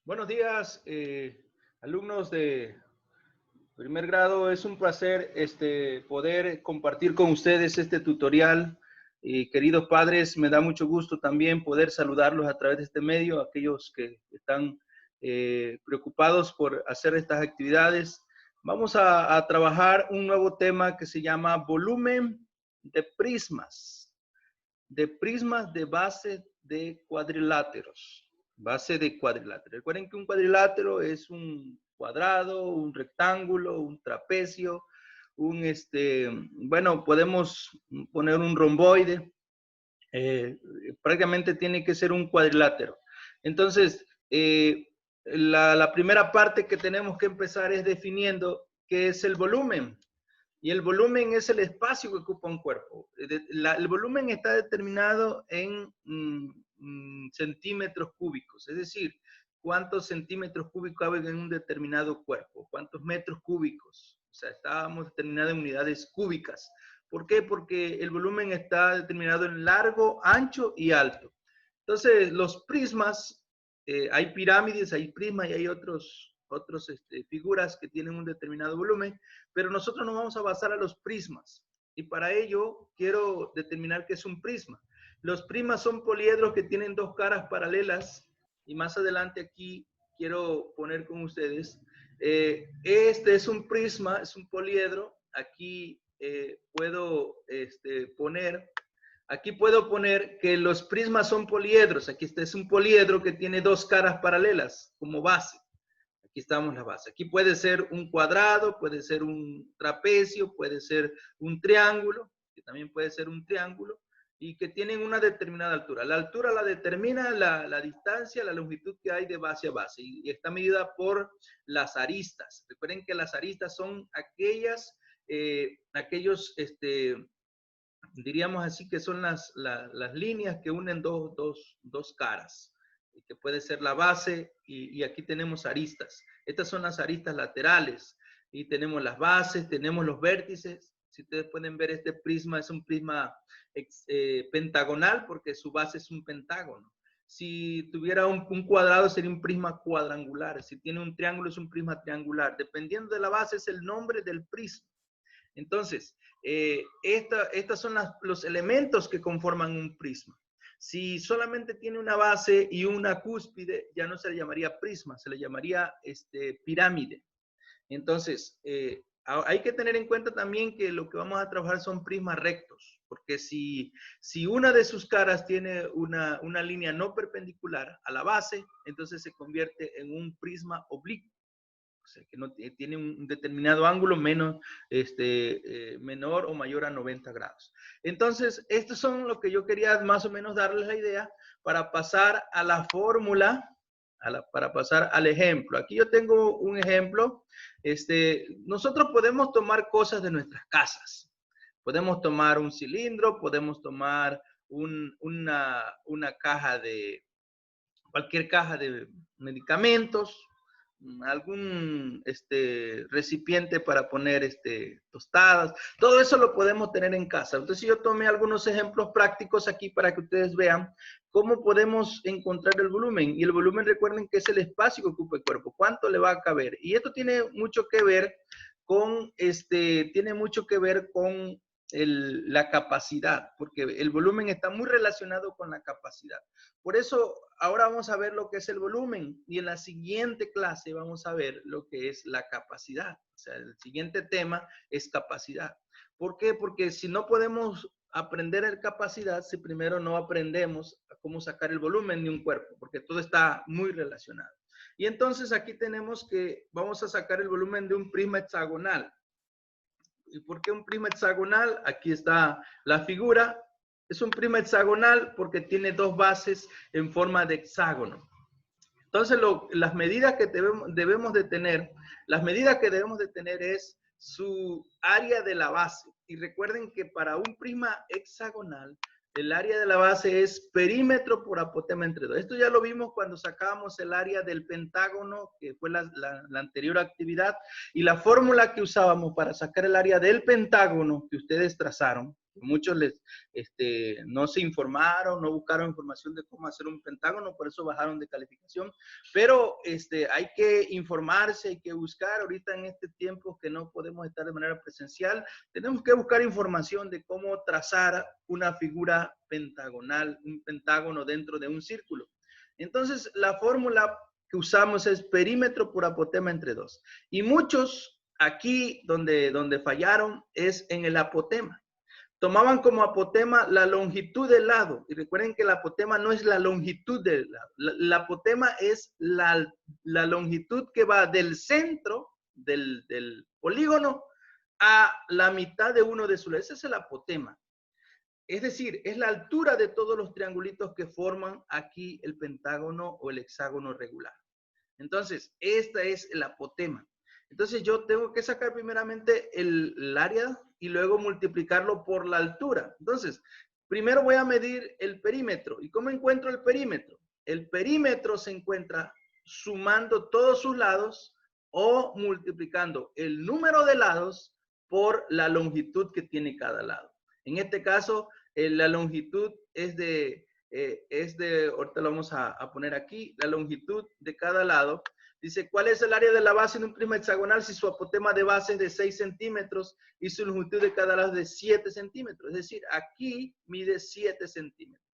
Buenos días, alumnos de primer grado. Es un placer poder compartir con ustedes este tutorial. Queridos padres, me da mucho gusto también poder saludarlos a través de este medio, aquellos que están preocupados por hacer estas actividades. Vamos a trabajar un nuevo tema que se llama volumen de prismas de base de cuadriláteros. Base de cuadrilátero. Recuerden que un cuadrilátero es un cuadrado, un rectángulo, un trapecio, bueno, podemos poner un romboide. Prácticamente tiene que ser un cuadrilátero. Entonces, la primera parte que tenemos que empezar es definiendo qué es el volumen. Y el volumen es el espacio que ocupa un cuerpo. El volumen está determinado en centímetros cúbicos, es decir, cuántos centímetros cúbicos caben en un determinado cuerpo, cuántos metros cúbicos. O sea, estábamos determinados en unidades cúbicas. ¿Por qué? Porque el volumen está determinado en largo, ancho y alto. Entonces, los prismas, hay pirámides, hay prismas y hay otros figuras que tienen un determinado volumen, pero nosotros nos vamos a basar a los prismas. Y para ello quiero determinar qué es un prisma. Los prismas son poliedros que tienen dos caras paralelas, y más adelante aquí quiero poner con ustedes, este es un prisma, es un poliedro. Aquí puedo aquí puedo poner que los prismas son poliedros. Aquí este es un poliedro que tiene dos caras paralelas como base. Aquí estamos la base. Aquí puede ser un cuadrado, puede ser un trapecio, puede ser un triángulo, que también puede ser un triángulo, y que tienen una determinada altura. La altura la determina la distancia, la longitud que hay de base a base, y está medida por las aristas. Recuerden que las aristas son diríamos así, que son las líneas que unen dos caras, que puede ser la base, y aquí tenemos aristas. Estas son las aristas laterales, y tenemos las bases, tenemos los vértices. Si ustedes pueden ver, este prisma es un prisma pentagonal, porque su base es un pentágono. Si tuviera un cuadrado, sería un prisma cuadrangular. Si tiene un triángulo, es un prisma triangular. Dependiendo de la base, es el nombre del prisma. Entonces, estos son los elementos que conforman un prisma. Si solamente tiene una base y una cúspide, ya no se le llamaría prisma, se le llamaría pirámide. Entonces, hay que tener en cuenta también que lo que vamos a trabajar son prismas rectos, porque si una de sus caras tiene una línea no perpendicular a la base, entonces se convierte en un prisma oblicuo. O sea, que no tiene un determinado ángulo menor o mayor a 90 grados. Entonces, estos son lo que yo quería más o menos darles la idea para pasar a la fórmula, para pasar al ejemplo. Aquí yo tengo un ejemplo. Nosotros podemos tomar cosas de nuestras casas. Podemos tomar un cilindro, podemos tomar una caja cualquier caja de medicamentos, algún recipiente para poner tostadas. Todo eso lo podemos tener en casa. Entonces yo tomé algunos ejemplos prácticos aquí para que ustedes vean cómo podemos encontrar el volumen. Y el volumen, recuerden que es el espacio que ocupa el cuerpo, cuánto le va a caber. Y esto tiene mucho que ver con la capacidad, porque el volumen está muy relacionado con la capacidad. Por eso, ahora vamos a ver lo que es el volumen, y en la siguiente clase vamos a ver lo que es la capacidad. O sea, el siguiente tema es capacidad. ¿Por qué? Porque si no podemos aprender la capacidad, si primero no aprendemos a cómo sacar el volumen de un cuerpo, porque todo está muy relacionado. Y entonces aquí tenemos que vamos a sacar el volumen de un prisma hexagonal. ¿Y por qué un prisma hexagonal? Aquí está la figura. Es un prisma hexagonal porque tiene dos bases en forma de hexágono. Entonces, las medidas que debemos de tener es su área de la base. Y recuerden que para un prisma hexagonal, el área de la base es perímetro por apotema entre 2. Esto ya lo vimos cuando sacábamos el área del pentágono, que fue la anterior actividad. Y la fórmula que usábamos para sacar el área del pentágono que ustedes trazaron, muchos no se informaron, no buscaron información de cómo hacer un pentágono, por eso bajaron de calificación. Pero hay que informarse, hay que buscar. Ahorita en este tiempo que no podemos estar de manera presencial, tenemos que buscar información de cómo trazar una figura pentagonal, un pentágono dentro de un círculo. Entonces, la fórmula que usamos es perímetro por apotema entre 2. Y muchos aquí donde fallaron es en el apotema. Tomaban como apotema la longitud del lado. Y recuerden que el apotema no es la longitud del lado. La apotema es la longitud que va del centro del polígono a la mitad de uno de sus lados. Ese es el apotema. Es decir, es la altura de todos los triangulitos que forman aquí el pentágono o el hexágono regular. Entonces, esta es el apotema. Entonces, yo tengo que sacar primeramente el área y luego multiplicarlo por la altura. Entonces, primero voy a medir el perímetro. ¿Y cómo encuentro el perímetro? El perímetro se encuentra sumando todos sus lados o multiplicando el número de lados por la longitud que tiene cada lado. En este caso, la longitud es de, ahorita lo vamos a poner aquí, la longitud de cada lado. Dice, ¿cuál es el área de la base de un prisma hexagonal si su apotema de base es de 6 centímetros y su longitud de cada lado es de 7 centímetros? Es decir, aquí mide 7 centímetros.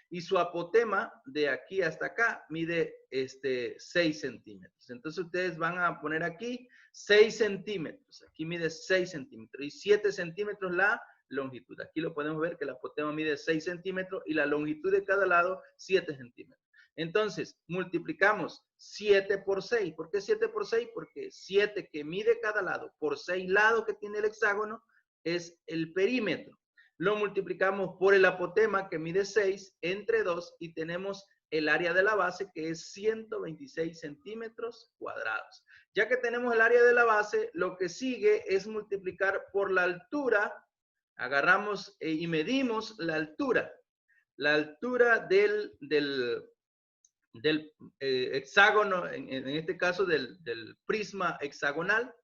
Y su apotema de aquí hasta acá mide 6 centímetros. Entonces ustedes van a poner aquí 6 centímetros. Aquí mide 6 centímetros y 7 centímetros la longitud. Aquí lo podemos ver que la apotema mide 6 centímetros y la longitud de cada lado 7 centímetros. Entonces, multiplicamos 7 por 6. ¿Por qué 7 por 6? Porque 7 que mide cada lado por 6 lados que tiene el hexágono es el perímetro. Lo multiplicamos por el apotema que mide 6 entre 2 y tenemos el área de la base que es 126 centímetros cuadrados. Ya que tenemos el área de la base, lo que sigue es multiplicar por la altura. Agarramos y medimos la altura. La altura del hexágono, en este caso del prisma hexagonal,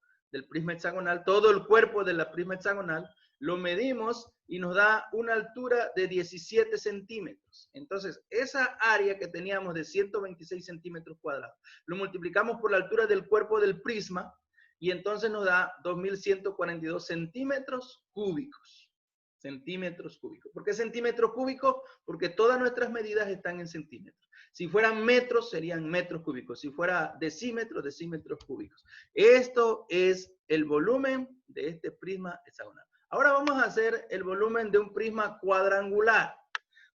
todo el cuerpo de la prisma hexagonal, lo medimos y nos da una altura de 17 centímetros. Entonces, esa área que teníamos de 126 centímetros cuadrados, lo multiplicamos por la altura del cuerpo del prisma y entonces nos da 2.142 centímetros cúbicos. Centímetros cúbicos. ¿Por qué centímetros cúbicos? Porque todas nuestras medidas están en centímetros. Si fueran metros, serían metros cúbicos. Si fuera decímetros, decímetros cúbicos. Esto es el volumen de este prisma hexagonal. Ahora vamos a hacer el volumen de un prisma cuadrangular,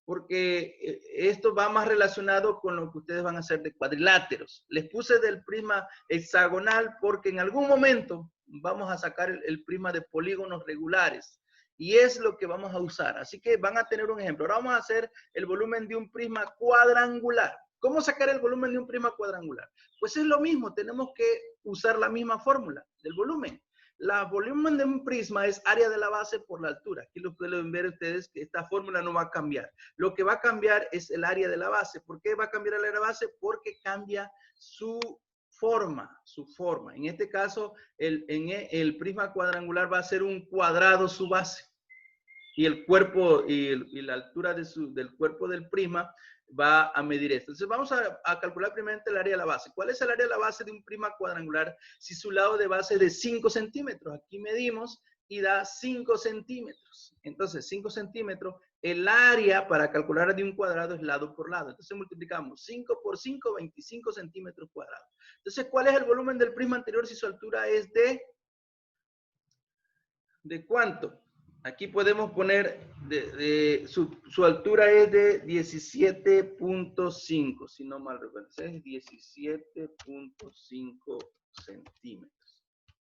porque esto va más relacionado con lo que ustedes van a hacer de cuadriláteros. Les puse del prisma hexagonal porque en algún momento vamos a sacar el prisma de polígonos regulares. Y es lo que vamos a usar. Así que van a tener un ejemplo. Ahora vamos a hacer el volumen de un prisma cuadrangular. ¿Cómo sacar el volumen de un prisma cuadrangular? Pues es lo mismo. Tenemos que usar la misma fórmula del volumen. La volumen de un prisma es área de la base por la altura. Aquí lo pueden ver ustedes que esta fórmula no va a cambiar. Lo que va a cambiar es el área de la base. ¿Por qué va a cambiar el área de la base? Porque cambia su forma. En este caso, el prisma cuadrangular va a ser un cuadrado su base. Y el cuerpo y la altura del cuerpo del prisma va a medir esto. Entonces vamos a calcular primeramente el área de la base. ¿Cuál es el área de la base de un prisma cuadrangular si su lado de base es de 5 centímetros? Aquí medimos y da 5 centímetros. Entonces 5 centímetros, el área para calcular de un cuadrado es lado por lado. Entonces multiplicamos 5 por 5, 25 centímetros cuadrados. Entonces, ¿cuál es el volumen del prisma anterior si su altura es ¿de cuánto? Aquí podemos poner, su altura es de 17.5, si no mal recuerdo, es 17.5 centímetros.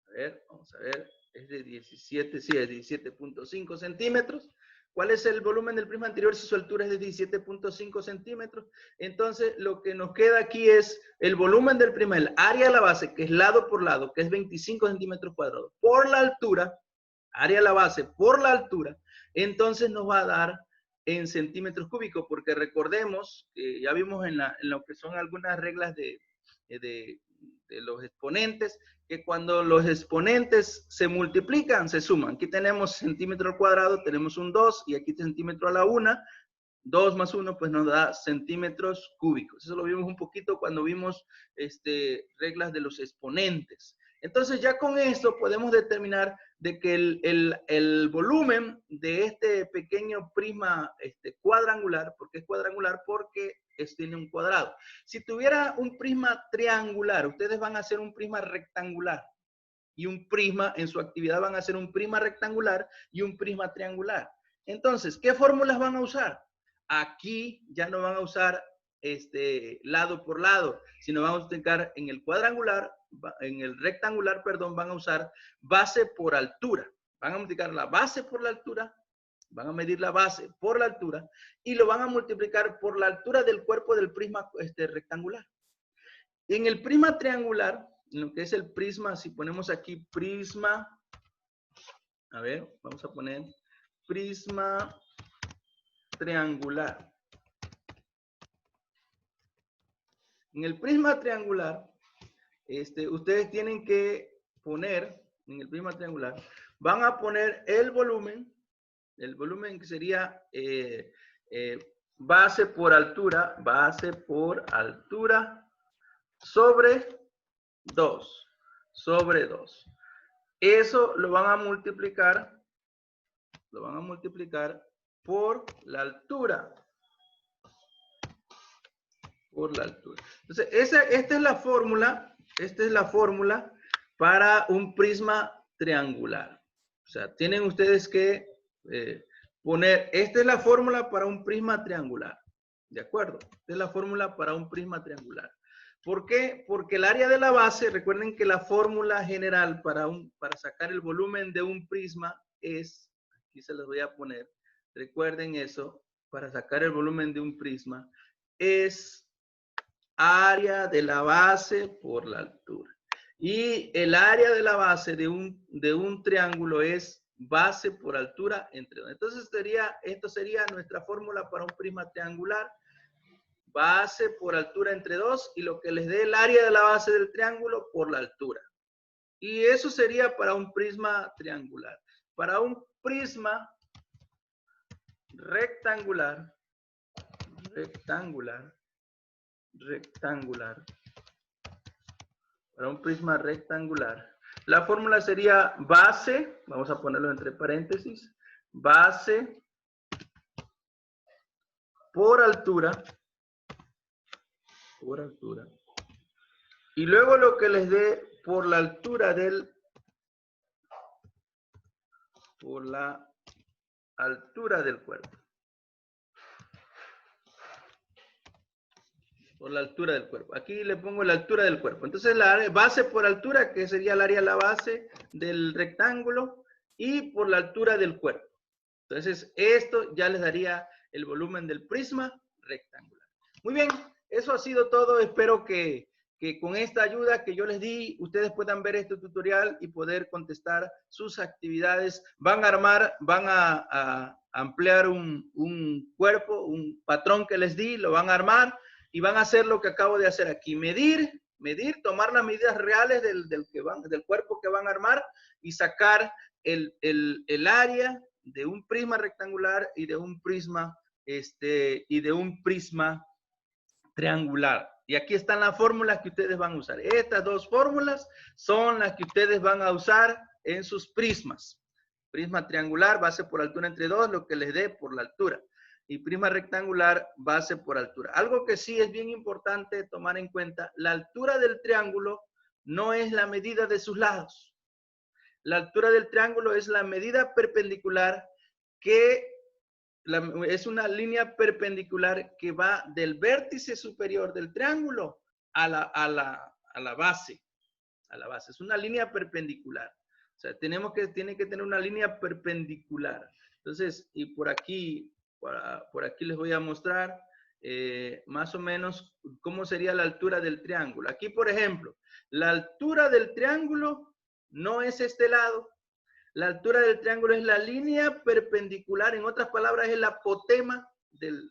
A ver, vamos a ver, es de 17, sí, es 17.5 centímetros. ¿Cuál es el volumen del prisma anterior si su altura es de 17.5 centímetros? Entonces, lo que nos queda aquí es el volumen del prisma, el área de la base, que es lado por lado, que es 25 centímetros cuadrados, por la altura, área de la base por la altura, entonces nos va a dar en centímetros cúbicos, porque recordemos, ya vimos en lo que son algunas reglas de de los exponentes, que cuando los exponentes se multiplican, se suman. Aquí tenemos centímetro al cuadrado, tenemos un 2, y aquí centímetro a la 1. 2 más 1 pues nos da centímetros cúbicos. Eso lo vimos un poquito cuando vimos reglas de los exponentes. Entonces ya con esto podemos determinar de que el volumen de este pequeño prisma cuadrangular, ¿por qué es cuadrangular? Porque tiene un cuadrado. Si tuviera un prisma triangular, ustedes van a hacer un prisma rectangular. Y un prisma, en su actividad van a hacer un prisma rectangular y un prisma triangular. Entonces, ¿qué fórmulas van a usar? Aquí ya no van a usar lado por lado, sino van a utilizar en el cuadrangular, en el rectangular, perdón, van a usar base por altura. Van a multiplicar la base por la altura, van a medir la base por la altura y lo van a multiplicar por la altura del cuerpo del prisma rectangular. En el prisma triangular, en lo que es el prisma, si ponemos aquí prisma, a ver, vamos a poner prisma triangular. En el prisma triangular, ustedes tienen que poner, en el prisma triangular, van a poner el volumen que sería base por altura sobre 2, sobre 2. Eso lo van a multiplicar por la altura. Por la altura. Entonces, esta es la fórmula para un prisma triangular. O sea, tienen ustedes que poner, esta es la fórmula para un prisma triangular. ¿De acuerdo? Esta es la fórmula para un prisma triangular. ¿Por qué? Porque el área de la base, recuerden que la fórmula general para sacar el volumen de un prisma es, aquí se los voy a poner, recuerden eso, para sacar el volumen de un prisma, es área de la base por la altura. Y el área de la base de un triángulo es base por altura entre 2. Entonces esto sería nuestra fórmula para un prisma triangular. Base por altura entre 2 y lo que les dé el área de la base del triángulo por la altura. Y eso sería para un prisma triangular. Para un prisma rectangular, para un prisma rectangular, la fórmula sería base, vamos a ponerlo entre paréntesis, base por altura, y luego lo que les dé por la altura del cuerpo. Por la altura del cuerpo. Aquí le pongo la altura del cuerpo. Entonces la base por altura, que sería el área de la base del rectángulo, y por la altura del cuerpo. Entonces esto ya les daría el volumen del prisma rectangular. Muy bien, eso ha sido todo. Espero que con esta ayuda que yo les di, ustedes puedan ver este tutorial y poder contestar sus actividades. Van a ampliar un cuerpo, un patrón que les di, lo van a armar. Y van a hacer lo que acabo de hacer aquí, medir, tomar las medidas reales del cuerpo que van a armar y sacar el área de un prisma rectangular y de un prisma triangular. Y aquí están las fórmulas que ustedes van a usar. Estas dos fórmulas son las que ustedes van a usar en sus prismas. Prisma triangular, base por altura entre 2, lo que les dé por la altura. Y prisma rectangular, base por altura. Algo que sí es bien importante tomar en cuenta, la altura del triángulo no es la medida de sus lados. La altura del triángulo es la medida perpendicular es una línea perpendicular que va del vértice superior del triángulo a la base. Es una línea perpendicular. O sea, tiene que tener una línea perpendicular. Entonces, y por aquí les voy a mostrar más o menos cómo sería la altura del triángulo. Aquí, por ejemplo, la altura del triángulo no es este lado. La altura del triángulo es la línea perpendicular. En otras palabras, es el apotema del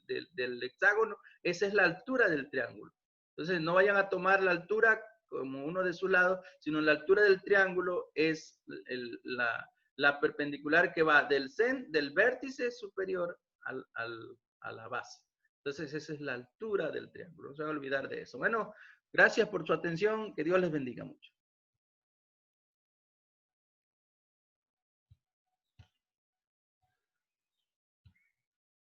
hexágono. Esa es la altura del triángulo. Entonces, no vayan a tomar la altura como uno de sus lados, sino la altura del triángulo es la perpendicular que va del vértice superior a la base. Entonces, esa es la altura del triángulo. No se van a olvidar de eso. Bueno, gracias por su atención. Que Dios les bendiga mucho.